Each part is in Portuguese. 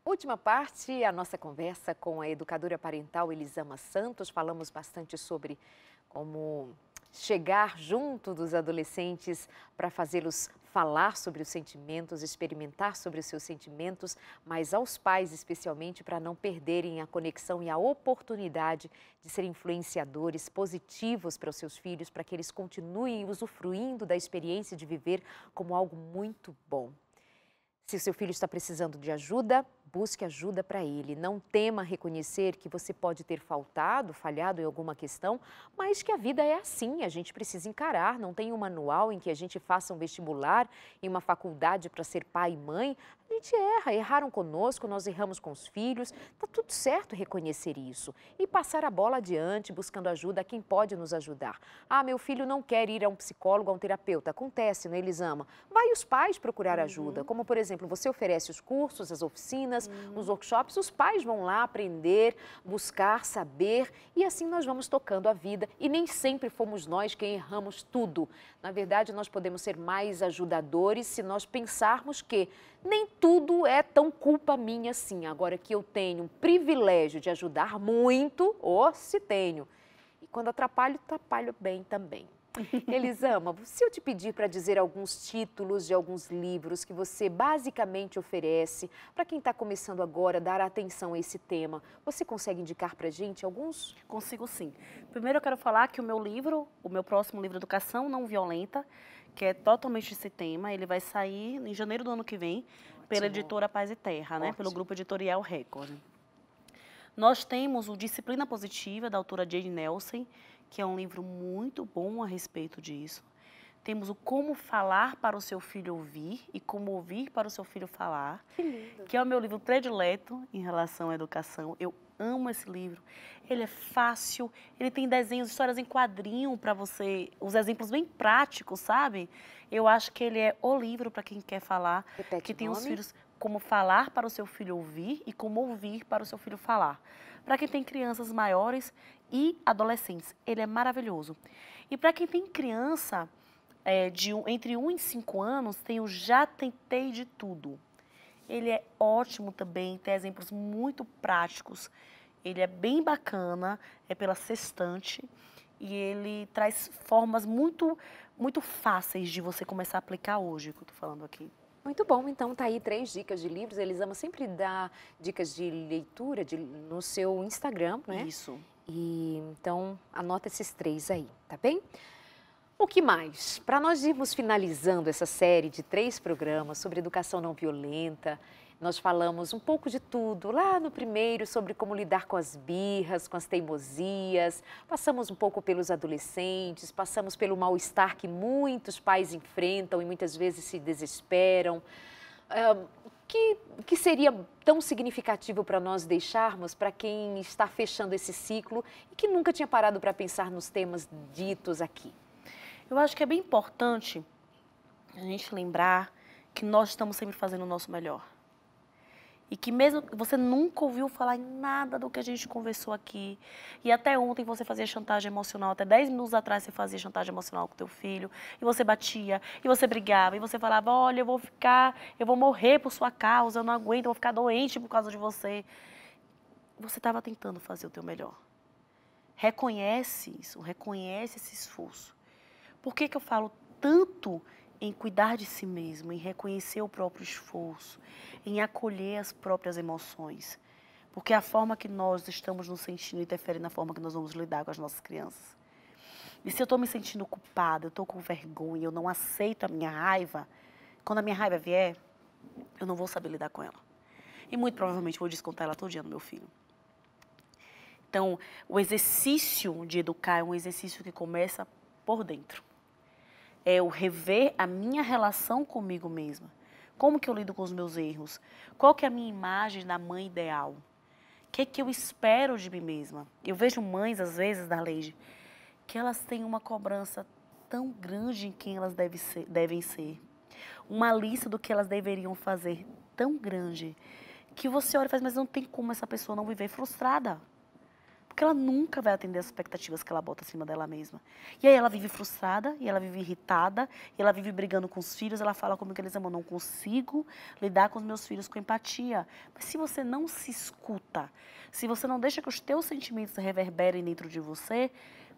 Última parte, a nossa conversa com a educadora parental Elisama Santos. Falamos bastante sobre como chegar junto dos adolescentes para fazê-los falar sobre os sentimentos, experimentar sobre os seus sentimentos, mas aos pais especialmente para não perderem a conexão e a oportunidade de serem influenciadores positivos para os seus filhos, para que eles continuem usufruindo da experiência de viver como algo muito bom. Se o seu filho está precisando de ajuda, busque ajuda para ele. Não tema reconhecer que você pode ter falhado em alguma questão, mas que a vida é assim, a gente precisa encarar. Não tem um manual em que a gente faça um vestibular em uma faculdade para ser pai e mãe. A gente erra, erraram conosco, nós erramos com os filhos. Está tudo certo reconhecer isso e passar a bola adiante, buscando ajuda a quem pode nos ajudar. Ah, meu filho não quer ir a um psicólogo, a um terapeuta. Acontece, não é, Elisama? Vai os pais procurar ajuda, como por exemplo, você oferece os cursos, as oficinas, os workshops, os pais vão lá aprender, buscar, saber e assim nós vamos tocando a vida e nem sempre fomos nós quem erramos tudo. Na verdade, nós podemos ser mais ajudadores se nós pensarmos que nem tudo é tão culpa minha assim. Agora que eu tenho um privilégio de ajudar muito, ou se tenho. E quando atrapalho, atrapalho bem também. Elisama, se eu te pedir para dizer alguns títulos de alguns livros que você basicamente oferece para quem está começando agora a dar atenção a esse tema, você consegue indicar para a gente alguns? Consigo sim. Primeiro eu quero falar que o meu próximo livro, Educação Não Violenta, que é totalmente esse tema, ele vai sair em janeiro do ano que vem pela editora Paz e Terra, né? Pelo grupo editorial Record. Nós temos o Disciplina Positiva, da autora Jane Nelson, que é um livro muito bom a respeito disso. Temos o Como Falar para o Seu Filho Ouvir e Como Ouvir para o Seu Filho Falar, que é o meu livro predileto em relação à educação. Eu amo esse livro. Ele é fácil, ele tem desenhos, histórias em quadrinho para você, os exemplos bem práticos, sabe? Eu acho que ele é o livro para quem quer falar, que tem os filhos, como falar para o seu filho ouvir e como ouvir para o seu filho falar. Para quem tem crianças maiores e adolescentes, ele é maravilhoso. E para quem tem criança entre 1 e 5 anos, tem o Já Tentei de Tudo. Ele é ótimo também, tem exemplos muito práticos. Ele é bem bacana, é pela Sextante e ele traz formas muito fáceis de você começar a aplicar hoje, que eu estou falando aqui. Muito bom, então tá aí 3 dicas de livros. Elisama sempre dá dicas de leitura no seu Instagram, né? Isso. E então anota esses 3 aí, tá bem? O que mais? Para nós irmos finalizando essa série de 3 programas sobre educação não violenta, nós falamos um pouco de tudo. Lá no primeiro, sobre como lidar com as birras, com as teimosias. Passamos um pouco pelos adolescentes, passamos pelo mal-estar que muitos pais enfrentam e muitas vezes se desesperam. Que seria tão significativo para nós deixarmos para quem está fechando esse ciclo e que nunca tinha parado para pensar nos temas ditos aqui? Eu acho que é bem importante a gente lembrar que nós estamos sempre fazendo o nosso melhor. E que mesmo que você nunca ouviu falar em nada do que a gente conversou aqui, e até ontem você fazia chantagem emocional, até 10 minutos atrás você fazia chantagem emocional com teu filho, e você batia, e você brigava, e você falava, olha, eu vou morrer por sua causa, eu não aguento, eu vou ficar doente por causa de você. Você estava tentando fazer o teu melhor. Reconhece isso, reconhece esse esforço. Por que eu falo tanto em cuidar de si mesmo, em reconhecer o próprio esforço, em acolher as próprias emoções? Porque a forma que nós estamos nos sentindo interfere na forma que nós vamos lidar com as nossas crianças. E se eu estou me sentindo culpada, eu estou com vergonha, eu não aceito a minha raiva, quando a minha raiva vier, eu não vou saber lidar com ela. E muito provavelmente vou descontar ela todo dia no meu filho. Então, o exercício de educar é um exercício que começa por dentro. É o rever a minha relação comigo mesma. Como que eu lido com os meus erros? Qual que é a minha imagem da mãe ideal? O que eu espero de mim mesma? Eu vejo mães, às vezes, Darleide, que elas têm uma cobrança tão grande em quem elas devem ser. Uma lista do que elas deveriam fazer tão grande, que você olha e faz, mas não tem como essa pessoa não viver frustrada. Porque ela nunca vai atender as expectativas que ela bota acima dela mesma. E aí ela vive frustrada, e ela vive irritada, e ela vive brigando com os filhos, ela fala como que eles amam, não consigo lidar com os meus filhos com empatia. Mas se você não se escuta, se você não deixa que os teus sentimentos reverberem dentro de você,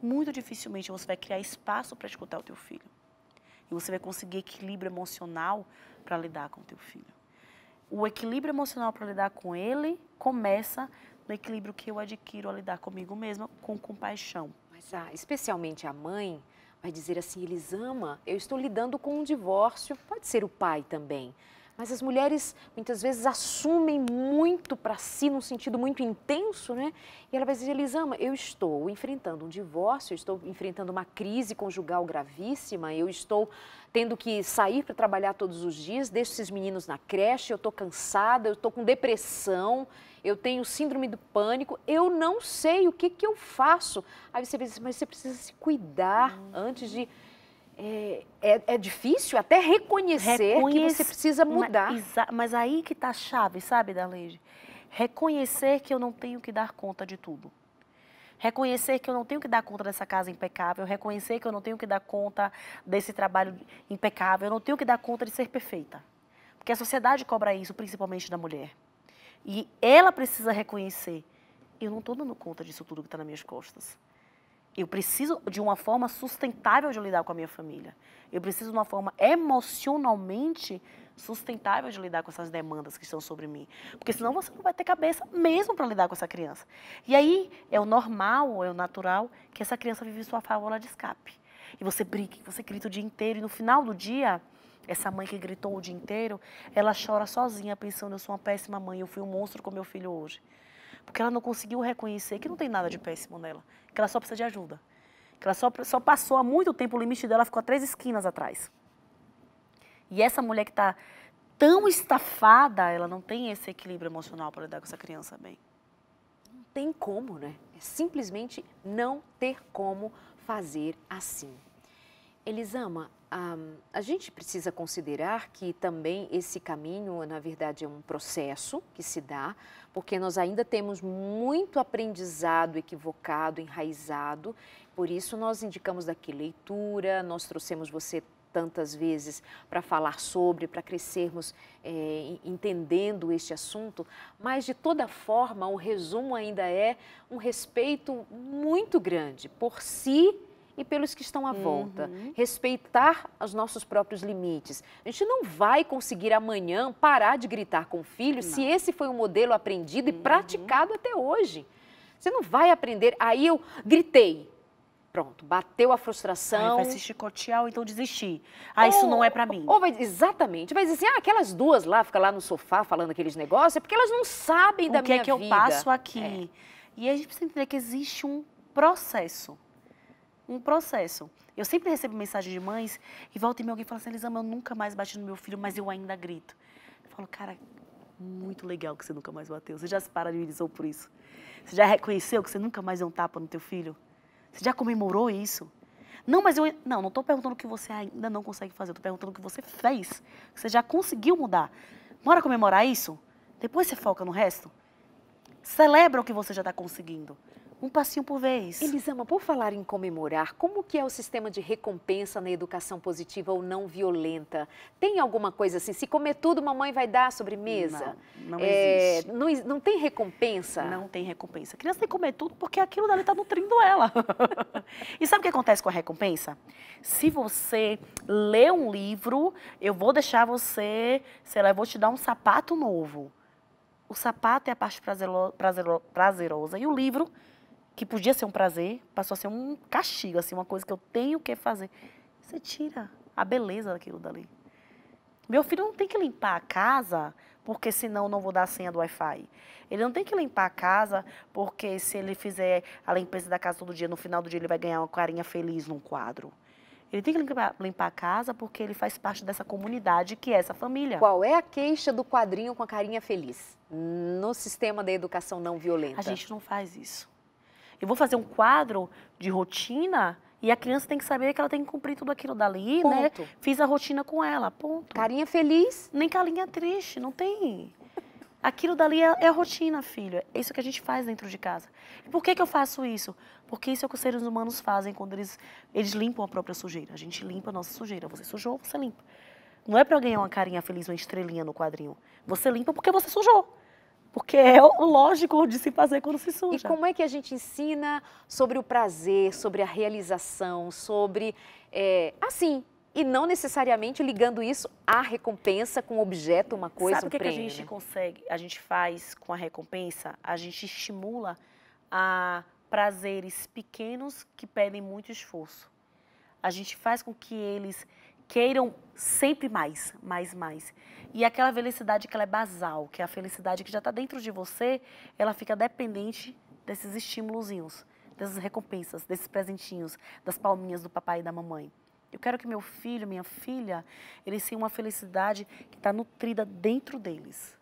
muito dificilmente você vai criar espaço para escutar o teu filho. E você vai conseguir equilíbrio emocional para lidar com o teu filho. O equilíbrio emocional para lidar com ele começa no equilíbrio que eu adquiro a lidar comigo mesma, com compaixão. Mas especialmente a mãe vai dizer assim, Elisama, eu estou lidando com um divórcio, pode ser o pai também. Mas as mulheres muitas vezes assumem muito para si, num sentido muito intenso, né? E ela vai dizer, Elisama, eu estou enfrentando um divórcio, eu estou enfrentando uma crise conjugal gravíssima, eu estou tendo que sair para trabalhar todos os dias, deixo esses meninos na creche, eu estou cansada, eu estou com depressão, eu tenho síndrome do pânico, eu não sei o que eu faço. Aí você vai dizer, mas você precisa se cuidar antes de... É difícil até reconhecer que você precisa mudar. Mas aí que está a chave, sabe, Darleide? Reconhecer que eu não tenho que dar conta de tudo. Reconhecer que eu não tenho que dar conta dessa casa impecável, reconhecer que eu não tenho que dar conta desse trabalho impecável, eu não tenho que dar conta de ser perfeita. Porque a sociedade cobra isso, principalmente da mulher. E ela precisa reconhecer, eu não estou dando conta disso tudo que está nas minhas costas. Eu preciso de uma forma sustentável de lidar com a minha família. Eu preciso de uma forma emocionalmente sustentável de lidar com essas demandas que estão sobre mim. Porque senão você não vai ter cabeça mesmo para lidar com essa criança. E aí é o normal, é o natural que essa criança vive sua válvula de escape. E você briga, você grita o dia inteiro e no final do dia, essa mãe que gritou o dia inteiro, ela chora sozinha pensando, eu sou uma péssima mãe, eu fui um monstro com meu filho hoje. Porque ela não conseguiu reconhecer que não tem nada de péssimo nela, que ela só precisa de ajuda. Que ela só passou há muito tempo, o limite dela ficou a 3 esquinas atrás. E essa mulher que está tão estafada, ela não tem esse equilíbrio emocional para lidar com essa criança bem. Não tem como, né? É simplesmente não ter como fazer assim. Elisama, a gente precisa considerar que também esse caminho, na verdade, é um processo que se dá, porque nós ainda temos muito aprendizado equivocado, enraizado, por isso nós indicamos daqui leitura, nós trouxemos você tantas vezes para falar sobre, para crescermos entendendo este assunto, mas de toda forma o resumo ainda é um respeito muito grande por si e pelos que estão à volta. Respeitar os nossos próprios limites. A gente não vai conseguir amanhã parar de gritar com o filho se esse foi um modelo aprendido e praticado até hoje. Você não vai aprender, aí eu gritei. Pronto, bateu a frustração. Vai se chicotear ou então desistir. Isso não é pra mim. Exatamente. Vai dizer assim, aquelas duas lá, ficam lá no sofá falando aqueles negócios, é porque elas não sabem da minha vida. O que é que eu passo aqui? E a gente precisa entender que existe um processo. Um processo. Eu sempre recebo mensagem de mães e volta e meia alguém fala assim, Elisama, eu nunca mais bati no meu filho, mas eu ainda grito. Eu falo, cara, muito legal que você nunca mais bateu. Você já se paralisou por isso? Você já reconheceu que você nunca mais deu um tapa no teu filho? Você já comemorou isso? Não, mas eu não estou perguntando o que você ainda não consegue fazer. Eu estou perguntando o que você fez. Que você já conseguiu mudar. Bora comemorar isso? Depois você foca no resto. Celebra o que você já está conseguindo. Um passinho por vez. Elisama, por falar em comemorar, como que é o sistema de recompensa na educação positiva ou não violenta? Tem alguma coisa assim? Se comer tudo, mamãe vai dar a sobremesa? Não existe. Não tem recompensa? Não tem recompensa. A criança tem que comer tudo porque aquilo dali está nutrindo ela. E sabe o que acontece com a recompensa? Se você lê um livro, eu vou deixar você, sei lá, eu vou te dar um sapato novo. O sapato é a parte prazerosa e o livro, que podia ser um prazer, passou a ser um castigo, assim, uma coisa que eu tenho que fazer. Você tira a beleza daquilo dali. Meu filho não tem que limpar a casa, porque senão não vou dar a senha do Wi-Fi. Ele não tem que limpar a casa, porque se ele fizer a limpeza da casa todo dia, no final do dia ele vai ganhar uma carinha feliz num quadro. Ele tem que limpar a casa porque ele faz parte dessa comunidade que é essa família. Qual é a queixa do quadrinho com a carinha feliz no sistema da educação não violenta? A gente não faz isso. Eu vou fazer um quadro de rotina e a criança tem que saber que ela tem que cumprir tudo aquilo dali, né? Fiz a rotina com ela, ponto. Carinha feliz? Nem carinha triste, não tem. Aquilo dali é a rotina, filho. É isso que a gente faz dentro de casa. E por que eu faço isso? Porque isso é o que os seres humanos fazem quando eles limpam a própria sujeira. A gente limpa a nossa sujeira. Você sujou, você limpa. Não é para ganhar uma carinha feliz, uma estrelinha no quadrinho. Você limpa porque você sujou. Porque é o lógico de se fazer quando se suja. E como é que a gente ensina sobre o prazer, sobre a realização, sobre, assim, e não necessariamente ligando isso à recompensa com objeto, uma coisa, Sabe o que, prêmio, a gente né? consegue, a gente faz com a recompensa? A gente estimula a prazeres pequenos que pedem muito esforço. A gente faz com que eles queiram sempre mais, mais, mais. E aquela felicidade que ela é basal, que é a felicidade que já está dentro de você, ela fica dependente desses estímulozinhos, dessas recompensas, desses presentinhos, das palminhas do papai e da mamãe. Eu quero que meu filho, minha filha, eles tenham uma felicidade que está nutrida dentro deles.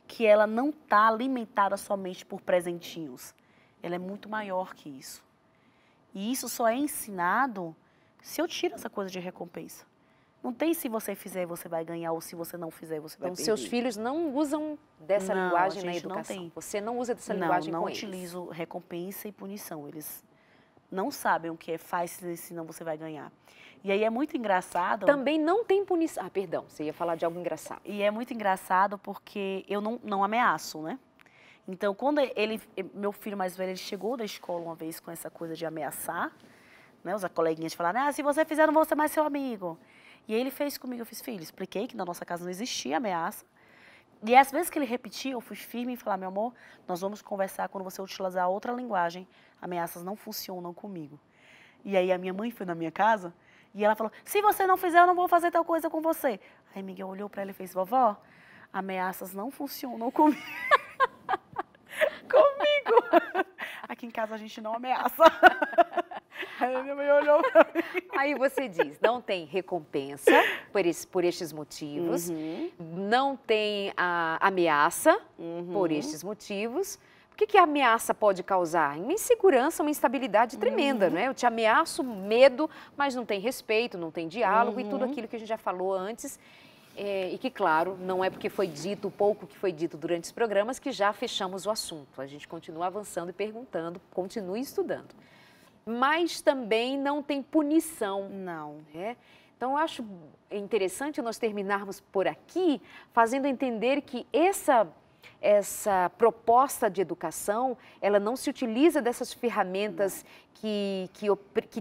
Que ela não está alimentada somente por presentinhos. Ela é muito maior que isso. E isso só é ensinado se eu tiro essa coisa de recompensa. Não tem se você fizer, você vai ganhar, ou se você não fizer, você vai perder. Então, seus filhos não usam dessa linguagem na educação? Não tem. Você não usa dessa linguagem com eles? Não utilizo recompensa e punição. Eles não sabem o que é faz, senão você vai ganhar. E aí é muito engraçado... Também não tem punição... Ah, perdão, você ia falar de algo engraçado. E é muito engraçado porque eu não ameaço, né? Então, quando meu filho mais velho, ele chegou da escola uma vez com essa coisa de ameaçar, né? Os coleguinhas falaram, se você fizer, eu não vou ser mais seu amigo. E aí ele fez comigo, eu fiz, filho, expliquei que na nossa casa não existia ameaça. E às vezes que ele repetia, eu fui firme em falar, meu amor, nós vamos conversar quando você utilizar outra linguagem. Ameaças não funcionam comigo. E aí a minha mãe foi na minha casa e ela falou, se você não fizer, eu não vou fazer tal coisa com você. Aí Miguel olhou para ela e fez, vovó, ameaças não funcionam comigo. Comigo. Aqui em casa a gente não ameaça. Aí minha mãe olhou pra mim. Aí você diz, não tem recompensa por estes motivos, não tem a ameaça por estes motivos. O que a ameaça pode causar? Uma insegurança, uma instabilidade tremenda, não é? Eu te ameaço, medo, mas não tem respeito, não tem diálogo e tudo aquilo que a gente já falou antes. E que, claro, não é porque foi dito o pouco que foi dito durante os programas que já fechamos o assunto. A gente continua avançando e perguntando, continue estudando. Mas também não tem punição. Não. Né? Então, eu acho interessante nós terminarmos por aqui, fazendo entender que essa proposta de educação, ela não se utiliza dessas ferramentas que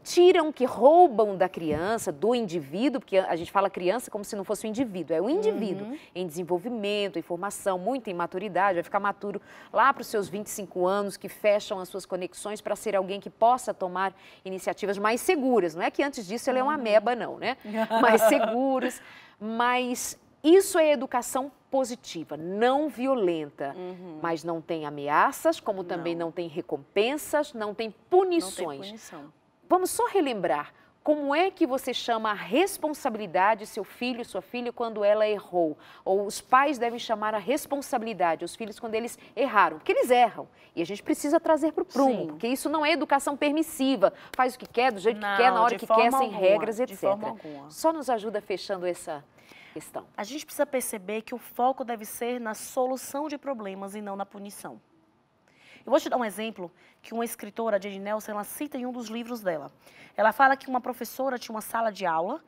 tiram, que roubam da criança, do indivíduo, porque a gente fala criança como se não fosse o indivíduo, é o indivíduo em desenvolvimento, em formação, muita imaturidade, vai ficar maturo lá para os seus 25 anos, que fecham as suas conexões para ser alguém que possa tomar iniciativas mais seguras. Não é que antes disso ele é uma ameba, não, né? Mais seguros, mas isso é educação positiva, não violenta, mas não tem ameaças, como também não tem recompensas, não tem punições. Não tem punição. Vamos só relembrar, como é que você chama a responsabilidade seu filho, sua filha, quando ela errou? Ou os pais devem chamar a responsabilidade os filhos quando eles erraram, porque eles erram. E a gente precisa trazer para o prumo, porque isso não é educação permissiva, faz o que quer, do jeito que quer, na hora que quer, sem regras, etc. De forma alguma. Só nos ajuda fechando essa questão. A gente precisa perceber que o foco deve ser na solução de problemas e não na punição. Eu vou te dar um exemplo que uma escritora, a Jane Nelson, ela cita em um dos livros dela. Ela fala que uma professora tinha uma sala de aula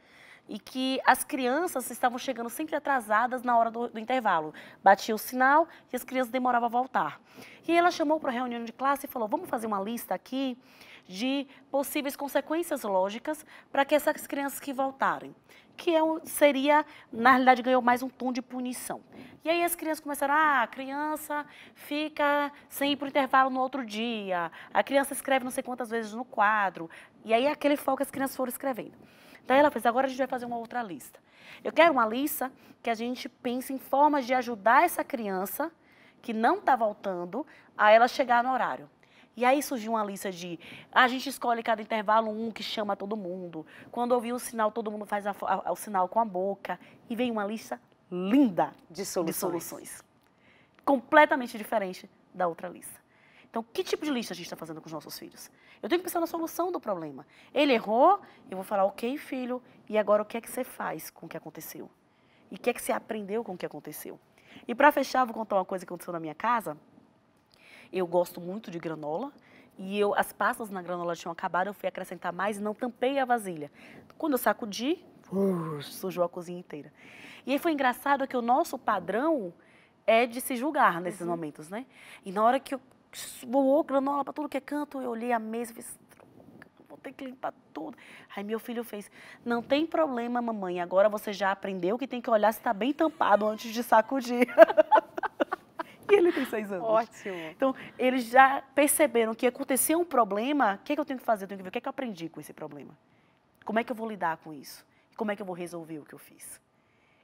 e que as crianças estavam chegando sempre atrasadas na hora do intervalo. Batia o sinal e as crianças demoravam a voltar. E ela chamou para a reunião de classe e falou, vamos fazer uma lista aqui de possíveis consequências lógicas para que essas crianças que voltarem. Que seria, na realidade, ganhou mais um tom de punição. E aí as crianças começaram, a criança fica sem ir para o intervalo no outro dia, a criança escreve não sei quantas vezes no quadro, e aí aquele foco que as crianças foram escrevendo. Daí ela fez, agora a gente vai fazer uma outra lista. Eu quero uma lista que a gente pense em formas de ajudar essa criança que não está voltando a ela chegar no horário. E aí surgiu uma lista de, a gente escolhe cada intervalo um que chama todo mundo. Quando ouvir o sinal, todo mundo faz o sinal com a boca. E vem uma lista linda de soluções. Completamente diferente da outra lista. Então, que tipo de lista a gente está fazendo com os nossos filhos? Eu tenho que pensar na solução do problema. Ele errou, eu vou falar, ok, filho, e agora o que é que você faz com o que aconteceu? E o que é que você aprendeu com o que aconteceu? E para fechar, vou contar uma coisa que aconteceu na minha casa. Eu gosto muito de granola e as pastas na granola tinham acabado, eu fui acrescentar mais e não tampei a vasilha. Quando eu sacudi, sujou a cozinha inteira. E aí foi engraçado que o nosso padrão é de se julgar nesses momentos, né? E na hora que eu voou granola para tudo que é canto, eu olhei a mesa e fiz, vou ter que limpar tudo. Aí meu filho fez, não tem problema, mamãe, agora você já aprendeu que tem que olhar se está bem tampado antes de sacudir. E ele tem 6 anos. Ótimo. Então, eles já perceberam que acontecia um problema, o que, que eu tenho que fazer? Eu tenho que ver o que, que eu aprendi com esse problema. Como é que eu vou lidar com isso? Como é que eu vou resolver o que eu fiz?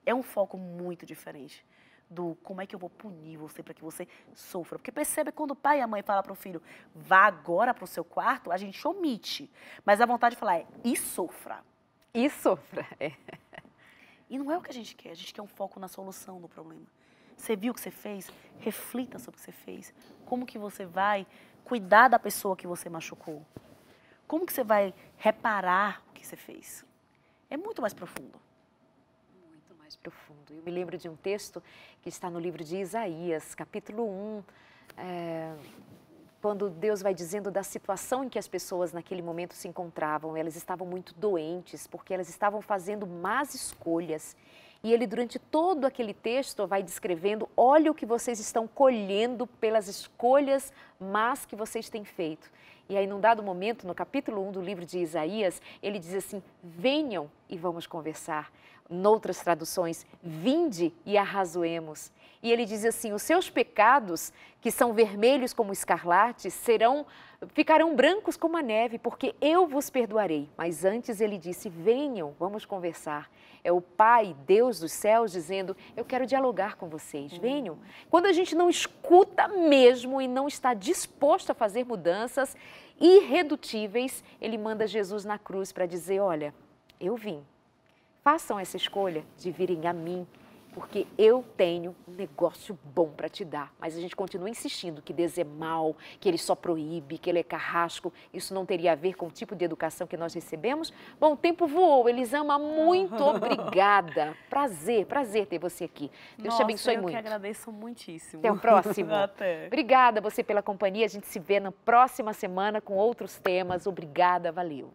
É um foco muito diferente do como é que eu vou punir você para que você sofra. Porque percebe quando o pai e a mãe falam para o filho, vá agora para o seu quarto, a gente omite. Mas a vontade de falar é, e sofra. E sofra. E não é o que a gente quer um foco na solução do problema. Você viu o que você fez? Reflita sobre o que você fez. Como que você vai cuidar da pessoa que você machucou? Como que você vai reparar o que você fez? É muito mais profundo. Muito mais profundo. Eu me lembro de um texto que está no livro de Isaías, capítulo 1, quando Deus vai dizendo da situação em que as pessoas naquele momento se encontravam. Elas estavam muito doentes, porque elas estavam fazendo más escolhas. E ele, durante todo aquele texto, vai descrevendo, olha o que vocês estão colhendo pelas escolhas más que vocês têm feito. E aí, num dado momento, no capítulo 1 do livro de Isaías, ele diz assim, venham e vamos conversar. Noutras traduções, vinde e arrazoemos. E ele diz assim, os seus pecados, que são vermelhos como escarlate, ficarão brancos como a neve, porque eu vos perdoarei. Mas antes ele disse, venham, vamos conversar. É o Pai, Deus dos céus, dizendo, eu quero dialogar com vocês, venham. Quando a gente não escuta mesmo e não está disposto a fazer mudanças irredutíveis, ele manda Jesus na cruz para dizer, olha, eu vim. Façam essa escolha de virem a mim, porque eu tenho um negócio bom para te dar. Mas a gente continua insistindo que Deus é mau, que Ele só proíbe, que Ele é carrasco. Isso não teria a ver com o tipo de educação que nós recebemos? Bom, o tempo voou. Elisama, muito obrigada. Prazer ter você aqui. Deus te abençoe muito. Eu que agradeço muitíssimo. Até o próximo. Até. Obrigada você pela companhia. A gente se vê na próxima semana com outros temas. Obrigada, valeu.